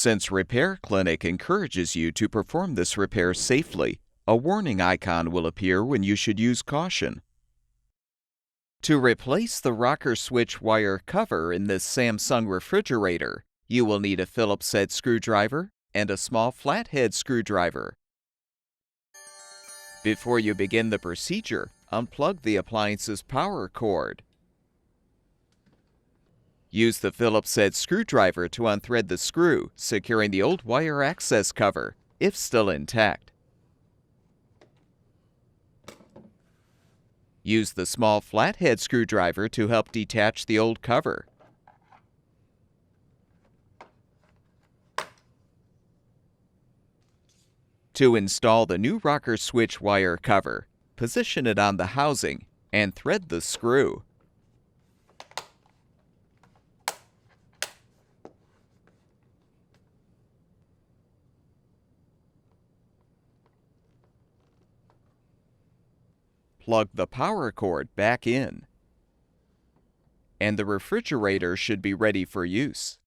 Since Repair Clinic encourages you to perform this repair safely, a warning icon will appear when you should use caution. To replace the rocker switch wire cover in this Samsung refrigerator, you will need a Phillips head screwdriver and a small flathead screwdriver. Before you begin the procedure, unplug the appliance's power cord. Use the Phillips head screwdriver to unthread the screw, securing the old wire access cover, if still intact. Use the small flathead screwdriver to help detach the old cover. To install the new rocker switch wire cover, position it on the housing and thread the screw. Plug the power cord back in, and the refrigerator should be ready for use.